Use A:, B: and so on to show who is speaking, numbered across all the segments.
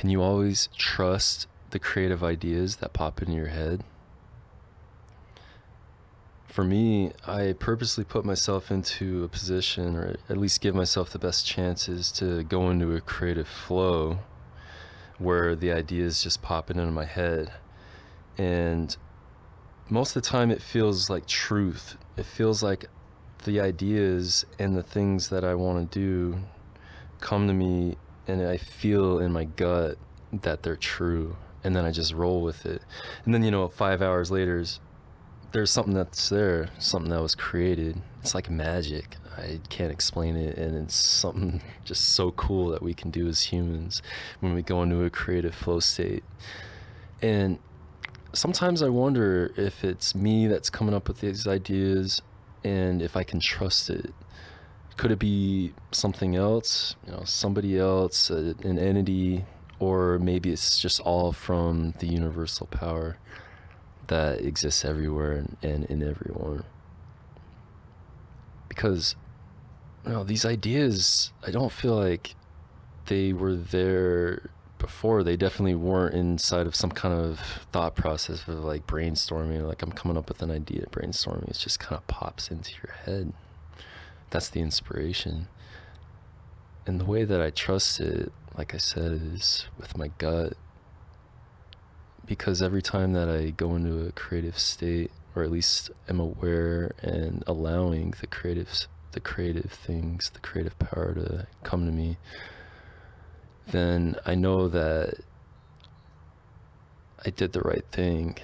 A: can you always trust the creative ideas that pop into your head? For me, I purposely put myself into a position, or at least give myself the best chances to go into a creative flow where the ideas just pop into my head. And most of the time it feels like truth. It feels like the ideas and the things that I want to do come to me, and I feel in my gut that they're true, and then I just roll with it. And then 5 hours later, there's something that's there, something that was created. It's like magic. I can't explain it, and it's something just so cool that we can do as humans when we go into a creative flow state. And sometimes I wonder if it's me that's coming up with these ideas, and if I can trust it. Could it be something else, somebody else, an entity, or maybe it's just all from the universal power that exists everywhere and in everyone? Because these ideas, I don't feel like they were there before. They definitely weren't inside of some kind of thought process of like brainstorming, like I'm coming up with an idea, brainstorming. It just kind of pops into your head. That's the inspiration. And the way that I trust it, like I said, is with my gut. Because every time that I go into a creative state, or at least am aware and allowing the creative things, the creative power to come to me, then I know that I did the right thing,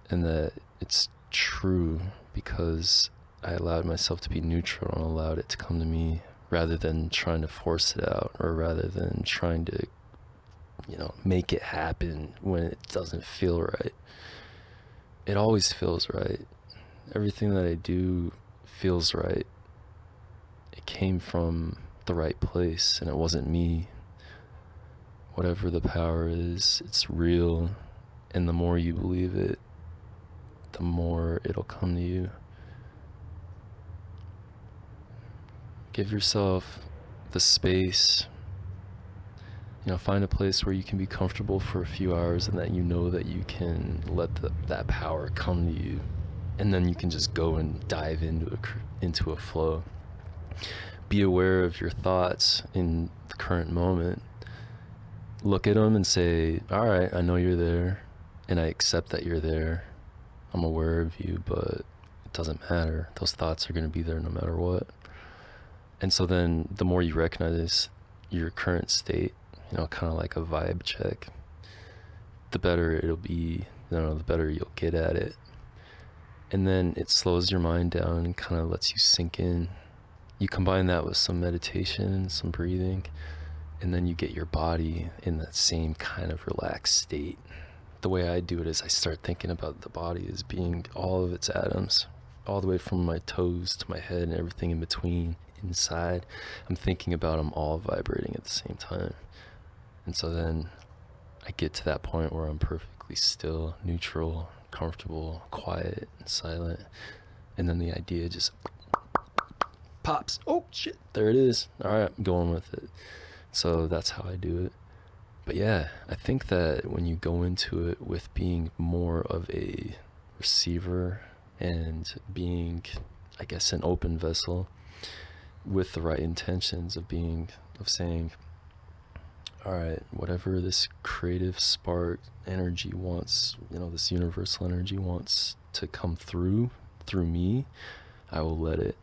A: and that it's true, because I allowed myself to be neutral and allowed it to come to me, rather than trying to force it out, or rather than trying to make it happen when it doesn't feel right. It always feels right. Everything that I do feels right. It came from the right place, and it wasn't me. Whatever the power is, it's real, and the more you believe it, the more it'll come to you. Give yourself the space. Find a place where you can be comfortable for a few hours, and that that you can let that power come to you, and then you can just go and dive into a flow. Be aware of your thoughts in the current moment. Look at them and say, all right, I know you're there, and I accept that you're there. I'm aware of you, but it doesn't matter. Those thoughts are going to be there no matter what. And so then the more you recognize your current state, kind of like a vibe check, the better it'll be, the better you'll get at it. And then it slows your mind down and kind of lets you sink in. You combine that with some meditation and some breathing, and then you get your body in that same kind of relaxed state. The way I do it is I start thinking about the body as being all of its atoms, all the way from my toes to my head and everything in between, inside. I'm thinking about them all vibrating at the same time. And so then I get to that point where I'm perfectly still, neutral, comfortable, quiet, and silent. And then the idea just pops. Oh, shit. There it is. All right, I'm going with it. So that's how I do it. But yeah, I think that when you go into it with being more of a receiver and being, I guess, an open vessel with the right intentions of saying, all right, whatever this creative spark energy wants, this universal energy wants to come through me, I will let it.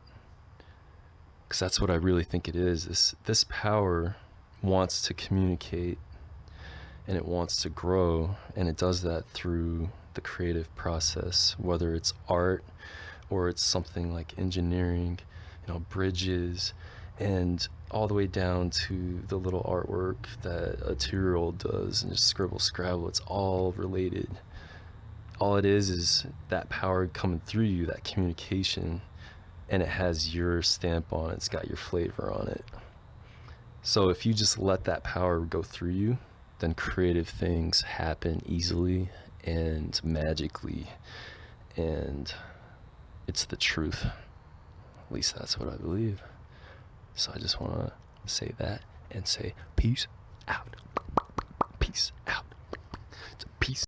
A: Because that's what I really think it is. This power wants to communicate, and it wants to grow, and it does that through the creative process, whether it's art or it's something like engineering, bridges, and all the way down to the little artwork that a 2-year-old does and just scribble scrabble. It's all related. All it is that power coming through you, that communication, and it has your stamp on it. It's got your flavor on it. So if you just let that power go through you, then creative things happen easily and magically, and it's the truth. At least that's what I believe. So I just want to say that and say peace out. Peace. Peace out.